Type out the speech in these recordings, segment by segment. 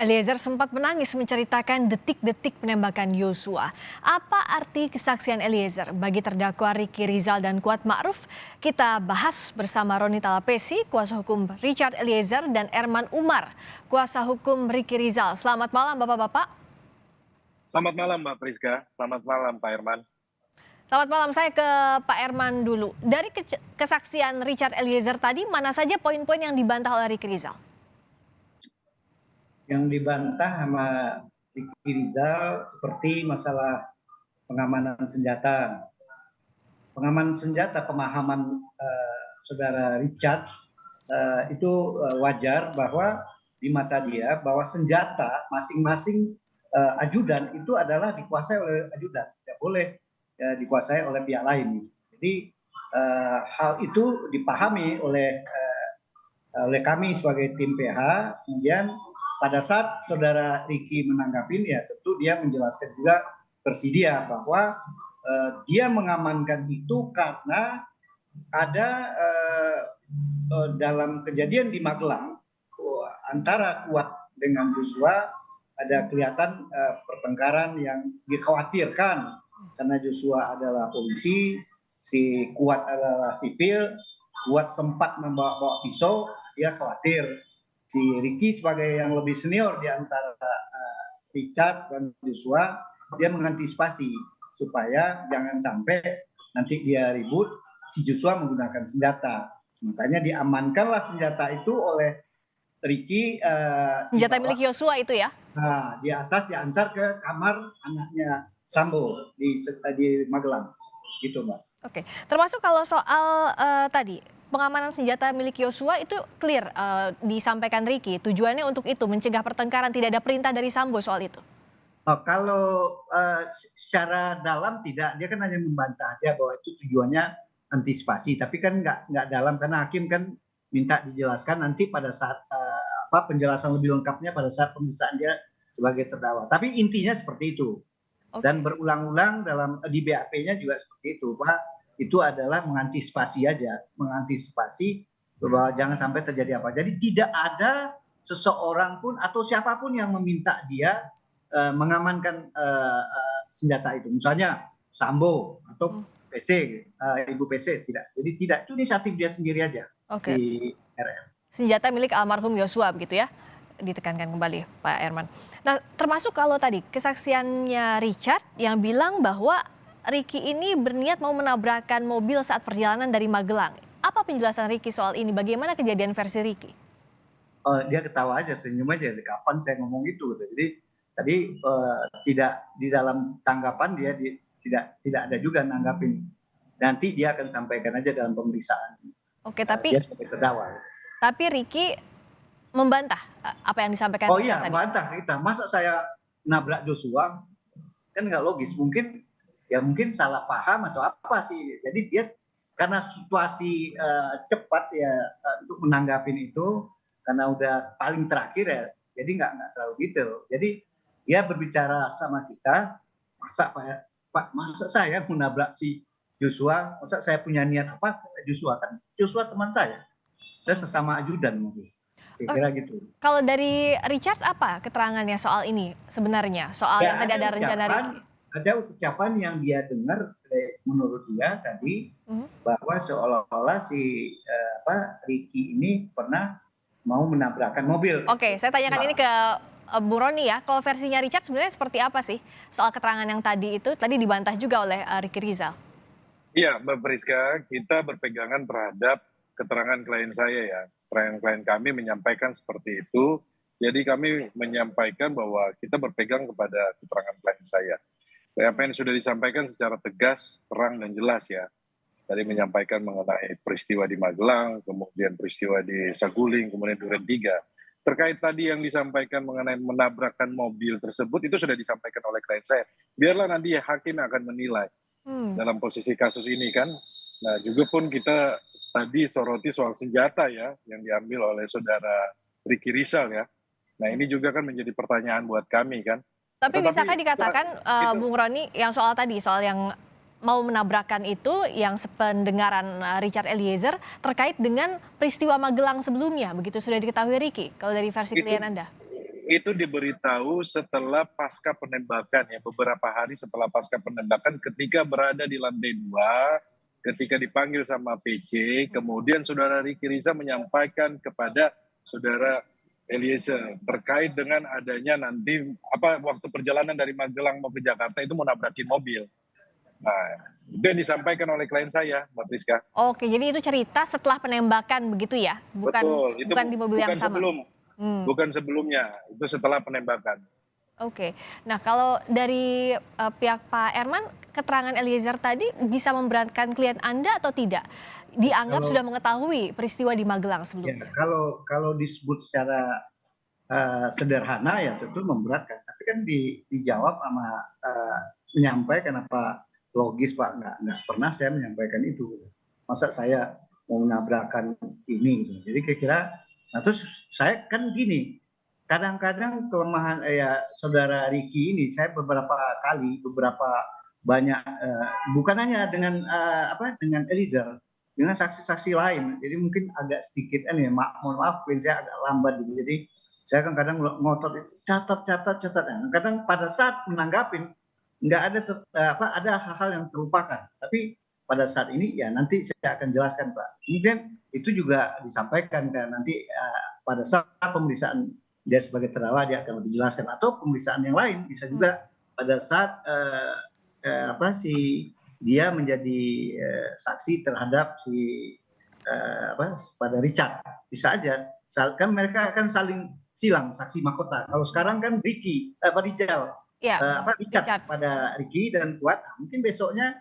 Eliezer sempat menangis menceritakan detik-detik penembakan Yosua. Apa arti kesaksian Eliezer bagi terdakwa Ricky Rizal dan Kuat Ma'ruf? Kita bahas bersama Roni Talapesi, kuasa hukum Richard Eliezer, dan Erman Umar, kuasa hukum Ricky Rizal. Selamat malam Bapak-Bapak. Selamat malam Mbak Priska, selamat malam Pak Herman. Selamat malam, saya ke Pak Erman dulu. Dari kesaksian Richard Eliezer tadi, mana saja poin-poin yang dibantah oleh Ricky Rizal? Yang dibantah sama Ricky Rizal seperti masalah pengamanan senjata. Pengamanan senjata, pemahaman saudara Richard itu wajar bahwa di mata dia bahwa senjata masing-masing ajudan itu adalah dikuasai oleh ajudan, tidak boleh dikuasai oleh pihak lain. Jadi hal itu dipahami oleh kami sebagai tim PH. Kemudian pada saat saudara Ricky menanggapi, ya tentu dia menjelaskan juga bersedia bahwa dia mengamankan itu karena ada dalam kejadian di Magelang antara Kuat dengan Joshua ada kelihatan pertengkaran yang dikhawatirkan karena Joshua adalah polisi, si Kuat adalah sipil. Kuat sempat membawa pisau, dia khawatir si Ricky sebagai yang lebih senior di antara Richard dan Joshua, dia mengantisipasi supaya jangan sampai nanti dia ribut, si Joshua menggunakan senjata. Makanya diamankanlah senjata itu oleh Ricky. Senjata milik Yosua itu ya? Nah, di atas diantar ke kamar anaknya Sambo di Magelang, gitu Mbak. Oke, termasuk kalau soal tadi pengamanan senjata milik Yosua itu clear disampaikan Ricky. Tujuannya untuk itu, mencegah pertengkaran, tidak ada perintah dari Sambo soal itu. Kalau secara dalam tidak, dia kan hanya membantah aja bahwa itu tujuannya antisipasi, tapi kan nggak dalam karena hakim kan minta dijelaskan nanti pada saat penjelasan lebih lengkapnya pada saat pemeriksaan dia sebagai terdakwa. Tapi intinya seperti itu. Dan berulang-ulang dalam di BAP-nya juga seperti itu, Pak. Itu adalah mengantisipasi aja, mengantisipasi bahwa jangan sampai terjadi apa. Jadi tidak ada seseorang pun atau siapapun yang meminta dia mengamankan senjata itu. Misalnya Sambo atau PC, Ibu PC tidak. Jadi tidak, itu inisiatif dia sendiri aja di RM. Senjata milik almarhum Yosua begitu ya? Ditekankan kembali Pak Erman. Nah, termasuk kalau tadi kesaksiannya Richard yang bilang bahwa Ricky ini berniat mau menabrakkan mobil saat perjalanan dari Magelang. Apa penjelasan Ricky soal ini? Bagaimana kejadian versi Ricky? Dia ketawa aja, senyum aja. Kapan saya ngomong itu? Jadi tadi tidak di dalam tanggapan dia tidak ada juga nanggapin. Nanti dia akan sampaikan aja dalam pemeriksaan. Oke, tapi dia sebagai terdakwa. Tapi Ricky membantah apa yang disampaikan Richard tadi. Membantah kita. Masa saya nabrak Joshua? Kan nggak logis. Mungkin salah paham atau apa sih. Jadi dia karena situasi cepat ya untuk menanggapin itu karena udah paling terakhir ya. Jadi nggak terlalu detail. Jadi dia berbicara sama kita, masa saya menabrak si Joshua? Masa saya punya niat apa? Joshua kan Joshua teman saya sesama ajudan mungkin. Kira gitu. Kalau dari Richard apa keterangannya soal ini sebenarnya? Soal yang tadi ada rencana Ricky? Ada ucapan yang dia dengar menurut dia tadi bahwa seolah-olah si Ricky ini pernah mau menabrakkan mobil. Oke, saya tanyakan ini ke Bu Roni ya. Kalau versinya Richard sebenarnya seperti apa sih soal keterangan yang tadi itu? Tadi dibantah juga oleh Ricky Rizal. Iya Mbak Priska, kita berpegangan terhadap keterangan klien saya ya. Klien kami menyampaikan seperti itu. Jadi kami menyampaikan bahwa kita berpegang kepada keterangan klien saya. Apa yang sudah disampaikan secara tegas, terang dan jelas ya. Tadi menyampaikan mengenai peristiwa di Magelang, kemudian peristiwa di Saguling, kemudian Duren 3. Terkait tadi yang disampaikan mengenai menabrakkan mobil tersebut, itu sudah disampaikan oleh klien saya. Biarlah nanti hakim akan menilai dalam posisi kasus ini kan. Nah juga pun kita tadi soroti soal senjata ya, yang diambil oleh saudara Ricky Rizal ya. Nah ini juga kan menjadi pertanyaan buat kami kan. Tapi bisakah dikatakan Bung Roni yang soal tadi, soal yang mau menabrakkan itu yang sependengaran Richard Eliezer terkait dengan peristiwa Magelang sebelumnya, begitu sudah diketahui Ricky, kalau dari versi klien Anda? itu diberitahu setelah pasca penembakan ya, beberapa hari setelah pasca penembakan ketika berada di lantai 2, ketika dipanggil sama PC, kemudian saudara Ricky Rizal menyampaikan kepada saudara Eliezer terkait dengan adanya nanti waktu perjalanan dari Magelang mau ke Jakarta itu mau nabrakin mobil. Nah, itu yang disampaikan oleh klien saya, Mbak Priska. Oke, jadi itu cerita setelah penembakan begitu ya? Betul, itu Bukan di mobil yang bukan sama? Hmm. bukan sebelumnya, itu setelah penembakan. Oke. Nah, kalau dari pihak Pak Erman, keterangan Eliezer tadi bisa memberatkan klien Anda atau tidak? Dianggap sudah mengetahui peristiwa di Magelang Ya, sebelumnya. kalau disebut secara sederhana ya tentu memberatkan. Tapi kan dijawab sama menyampaikan apa logis Pak, nggak pernah saya menyampaikan itu. Masa saya mau menabrakkan ini gitu. Jadi kira-kira, nah terus saya kan gini, kadang-kadang kelemahan ya saudara Ricky ini saya beberapa banyak bukan hanya dengan dengan Eliezer, dengan saksi-saksi lain. Jadi mungkin agak sedikit mohon maaf saya agak lambat gitu. Jadi saya kan kadang ngotot catat. Kadang pada saat menanggapin nggak ada ada hal-hal yang terlupakan. Tapi pada saat ini ya nanti saya akan jelaskan Pak. Kemudian itu juga disampaikan kan nanti pada saat pemeriksaan dia sebagai terdakwa dia akan lebih jelaskan, atau pemeriksaan yang lain bisa juga pada saat dia menjadi saksi terhadap pada Richard, bisa aja kan mereka akan saling silang saksi mahkota. Kalau sekarang kan Rizal Ya, Richard pada Ricky dan Kuat, mungkin besoknya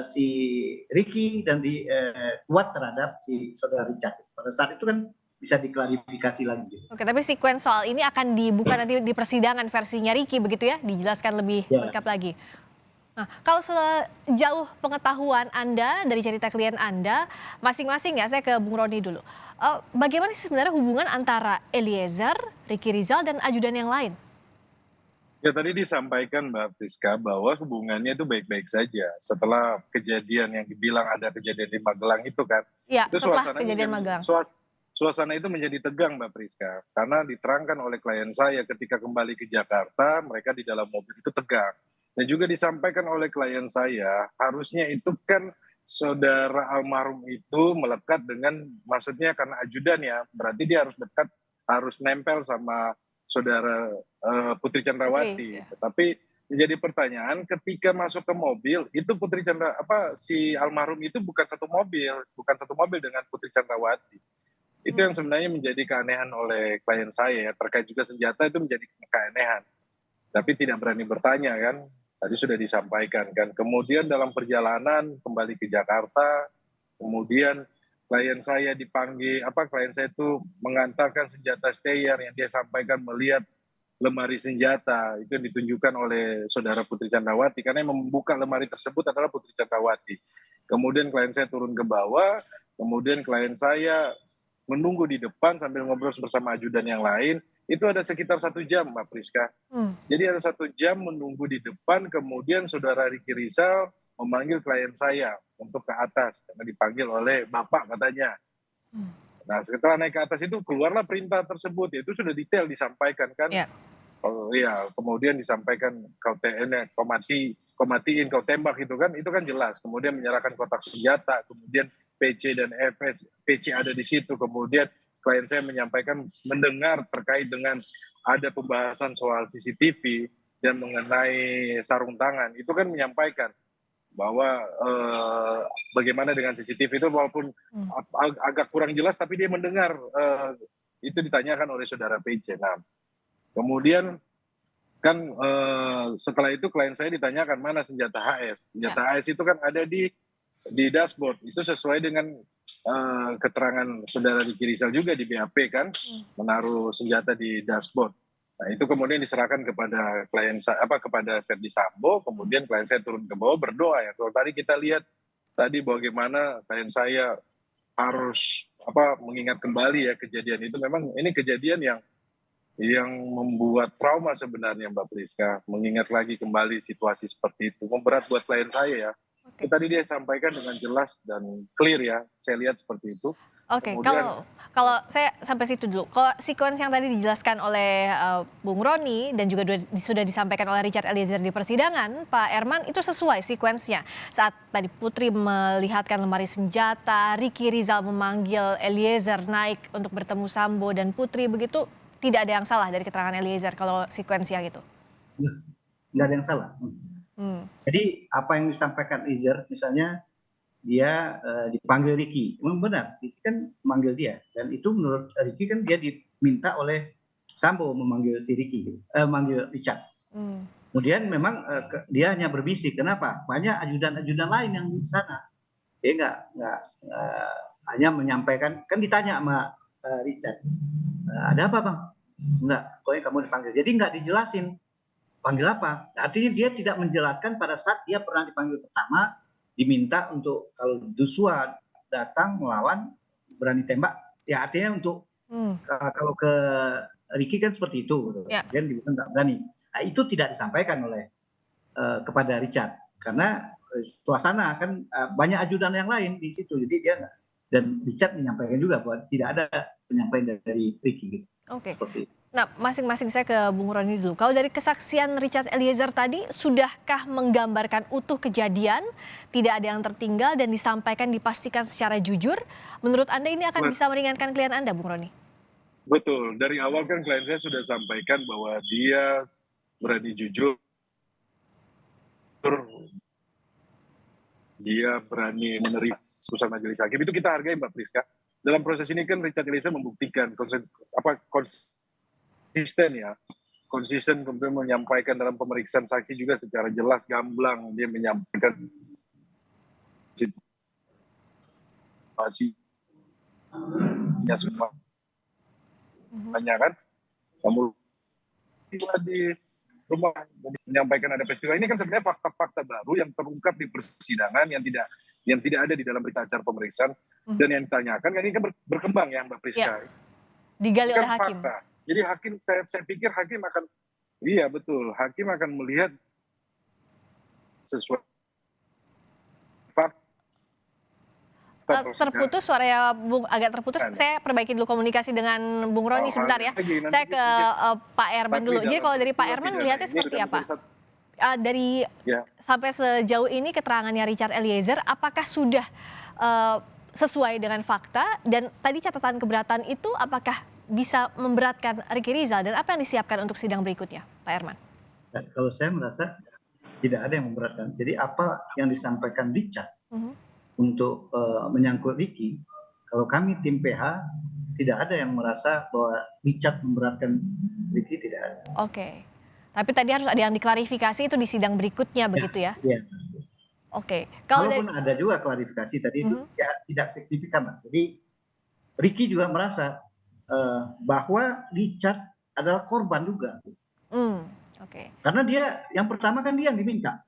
si Ricky dan Kuat terhadap si saudara Richard. Pada saat itu kan bisa diklarifikasi lagi. Oke, tapi sekuen soal ini akan dibuka nanti di persidangan versinya Ricky begitu ya, dijelaskan lebih lengkap lagi. Nah, kalau sejauh pengetahuan Anda dari cerita klien Anda, masing-masing ya, saya ke Bung Roni dulu. Bagaimana sih sebenarnya hubungan antara Eliezer, Ricky Rizal, dan ajudan yang lain? Ya tadi disampaikan Mbak Priska bahwa hubungannya itu baik-baik saja setelah kejadian yang dibilang ada kejadian di Magelang itu kan. Ya, Itu setelah kejadian Magelang. Suasana itu menjadi tegang Mbak Priska, karena diterangkan oleh klien saya ketika kembali ke Jakarta, mereka di dalam mobil itu tegang. Dan juga disampaikan oleh klien saya, harusnya itu kan saudara almarhum itu melekat dengan, maksudnya karena ajudan ya, berarti dia harus dekat, harus nempel sama saudara Putri Chandrawati. Ya. Tetapi menjadi pertanyaan ketika masuk ke mobil, itu si almarhum itu bukan satu mobil dengan Putri Chandrawati. Itu yang sebenarnya menjadi keanehan oleh klien saya ya, terkait juga senjata itu menjadi keanehan. Tapi tidak berani bertanya kan, tadi sudah disampaikan kan. Kemudian dalam perjalanan kembali ke Jakarta, kemudian klien saya klien saya itu mengantarkan senjata stayer yang dia sampaikan melihat lemari senjata, itu yang ditunjukkan oleh saudara Putri Chandrawati, karena yang membuka lemari tersebut adalah Putri Chandrawati. Kemudian klien saya turun ke bawah, kemudian klien saya menunggu di depan sambil ngobrol bersama ajudan yang lain, itu ada sekitar 1 jam Mbak Priska. Jadi ada 1 jam menunggu di depan, kemudian saudara Ricky Rizal memanggil klien saya untuk ke atas, karena dipanggil oleh bapak katanya. Nah setelah naik ke atas itu keluarlah perintah tersebut, itu sudah detail disampaikan kan. Oh iya, kemudian disampaikan kau matiin, kau tembak itu kan jelas. Kemudian menyerahkan kotak senjata, kemudian PC dan FS, PC ada di situ. Kemudian klien saya menyampaikan mendengar terkait dengan ada pembahasan soal CCTV dan mengenai sarung tangan. Itu kan menyampaikan bahwa bagaimana dengan CCTV itu walaupun agak kurang jelas, tapi dia mendengar itu ditanyakan oleh saudara PC. Nah, kemudian kan setelah itu klien saya ditanyakan mana senjata HS. Senjata HS itu kan ada di dashboard. Itu sesuai dengan keterangan saudara Ricky Rizal juga di BAP kan, menaruh senjata di dashboard. Nah itu kemudian diserahkan kepada kepada Ferdi Sambo. Kemudian klien saya turun ke bawah berdoa ya. Kalau tadi kita lihat tadi bagaimana klien saya harus mengingat kembali ya kejadian itu. Memang ini kejadian yang membuat trauma sebenarnya Mbak Priska, mengingat lagi kembali situasi seperti itu. Memberat buat klien saya ya. Tadi dia sampaikan dengan jelas dan clear ya, saya lihat seperti itu. Oke, Kemudian kalau saya sampai situ dulu. Kalau sequence yang tadi dijelaskan oleh Bung Roni dan juga sudah disampaikan oleh Richard Eliezer di persidangan, Pak Herman, itu sesuai sequence-nya. Saat tadi Putri melihatkan lemari senjata, Ricky Rizal memanggil Eliezer naik untuk bertemu Sambo dan Putri, begitu tidak ada yang salah dari keterangan Eliezer kalau sequence-nya gitu. Nggak ada yang salah. Hmm. Jadi apa yang disampaikan Eliezer, misalnya dia dipanggil Ricky, memang benar, Ricky kan memanggil dia, dan itu menurut Ricky kan dia diminta oleh Sambo memanggil si Ricky, memanggil Richard. Kemudian memang dia hanya berbisik, kenapa? Banyak ajudan-ajudan lain yang di sana. Dia nggak hanya menyampaikan, kan ditanya sama Richard, ada apa bang? Enggak, pokoknya kamu dipanggil. Jadi nggak dijelasin panggil apa. Artinya dia tidak menjelaskan pada saat dia pernah dipanggil pertama, diminta untuk kalau Joshua datang melawan berani tembak, ya artinya untuk kalau ke Ricky kan seperti itu, gitu. Ya. Dia dibilang nggak berani. Nah, itu tidak disampaikan oleh kepada Richard karena suasana kan banyak ajudan yang lain di situ, jadi dia nggak, dan Richard menyampaikan juga bahwa tidak ada penyampaian dari Ricky. Gitu. Oke. Seperti itu. Nah, masing-masing saya ke Bung Roni dulu. Kalau dari kesaksian Richard Eliezer tadi, sudahkah menggambarkan utuh kejadian, tidak ada yang tertinggal dan disampaikan dipastikan secara jujur? Menurut Anda ini akan bisa meringankan klien Anda, Bung Roni? betul, dari awal kan klien saya sudah sampaikan bahwa dia berani jujur, dia berani menerima putusan majelis hakim. Itu kita hargai, Mbak Priska. Dalam proses ini kan Richard Eliezer membuktikan konsisten kemudian menyampaikan dalam pemeriksaan saksi juga secara jelas gamblang, dia menyampaikan situasinya semua kan, kamu di rumah menyampaikan ada peristiwa ini kan sebenarnya fakta-fakta baru yang terungkap di persidangan yang tidak ada di dalam berita acara pemeriksaan dan yang ditanyakan kan ini kan berkembang ya Mbak Priska. Ya. Digali oleh hakim. Fakta. Jadi hakim saya pikir hakim akan iya betul, hakim akan melihat sesuai fakta. Terputus suaranya Bung, agak terputus. Saya perbaiki dulu komunikasi dengan Bung Roni sebentar ya. Saya ke Pak Herman dulu. Jadi kalau dari Pak Herman melihatnya seperti apa? Dari sampai sejauh ini keterangannya Richard Eliezer, apakah sudah sesuai dengan fakta, dan tadi catatan keberatan itu apakah bisa memberatkan Ricky Rizal, dan apa yang disiapkan untuk sidang berikutnya, Pak Herman? Kalau saya merasa tidak ada yang memberatkan. Jadi apa yang disampaikan Richard untuk menyangkut Ricky, kalau kami tim PH tidak ada yang merasa bahwa Richard memberatkan Ricky, tidak ada. Oke. Tapi tadi harus ada yang diklarifikasi itu di sidang berikutnya, begitu ya? Iya. Oke. Kalaupun ada juga klarifikasi tadi itu ya tidak signifikan lah. Jadi Ricky juga merasa bahwa Richard adalah korban juga. Oke. Karena dia yang pertama kan dia yang diminta.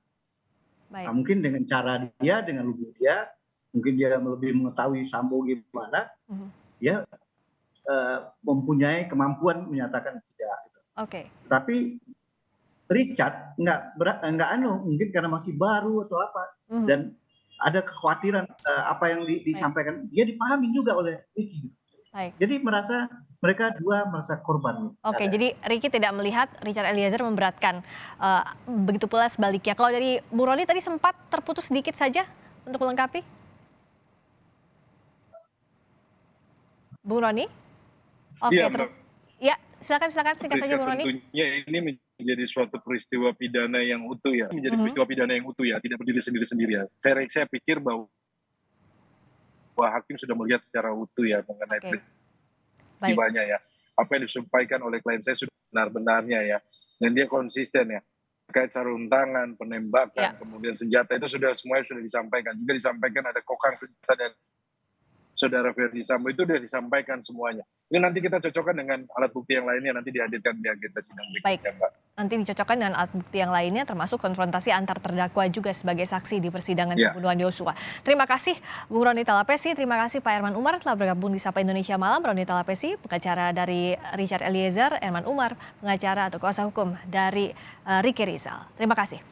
Nah, mungkin dengan cara dia, dengan lugu dia, mungkin dia lebih mengetahui Sambo gimana, dia mempunyai kemampuan menyatakan tidak. Oke. Tapi Richard nggak mungkin karena masih baru atau apa, dan ada kekhawatiran apa yang disampaikan dia dipahami juga oleh Ricky. Jadi mereka dua merasa korban. Oke, jadi Ricky tidak melihat Richard Eliezer memberatkan, begitu pula sebaliknya. Kalau dari Bu Roni tadi sempat terputus sedikit saja untuk melengkapi. Bu Roni? Oke, ya silakan singkat saja Bu Roni. Tentunya ini menjadi suatu peristiwa pidana yang utuh ya, peristiwa pidana yang utuh ya, tidak berdiri sendiri-sendiri ya. Saya pikir bahwa hakim sudah melihat secara utuh ya mengenai peristiwanya ya. Apa yang disampaikan oleh klien saya sudah benar-benarnya ya, dan dia konsisten ya. Terkait sarung tangan, penembakan, kemudian senjata itu semuanya sudah disampaikan. Juga disampaikan ada kokang senjata dan Saudara Ferdi Sambo itu sudah disampaikan semuanya. Ini nanti kita cocokkan dengan alat bukti yang lainnya, nanti dihadirkan di agenda sidang berikutnya, Mbak. Nanti dicocokkan dengan alat bukti yang lainnya, termasuk konfrontasi antar terdakwa juga sebagai saksi di persidangan pembunuhan Yosua. Terima kasih Bung Roni Talapesi, terima kasih Pak Herman Umar telah bergabung di Sapa Indonesia Malam. Roni Talapesi, pengacara dari Richard Eliezer, Herman Umar, pengacara atau kuasa hukum dari Ricky Rizal. Terima kasih.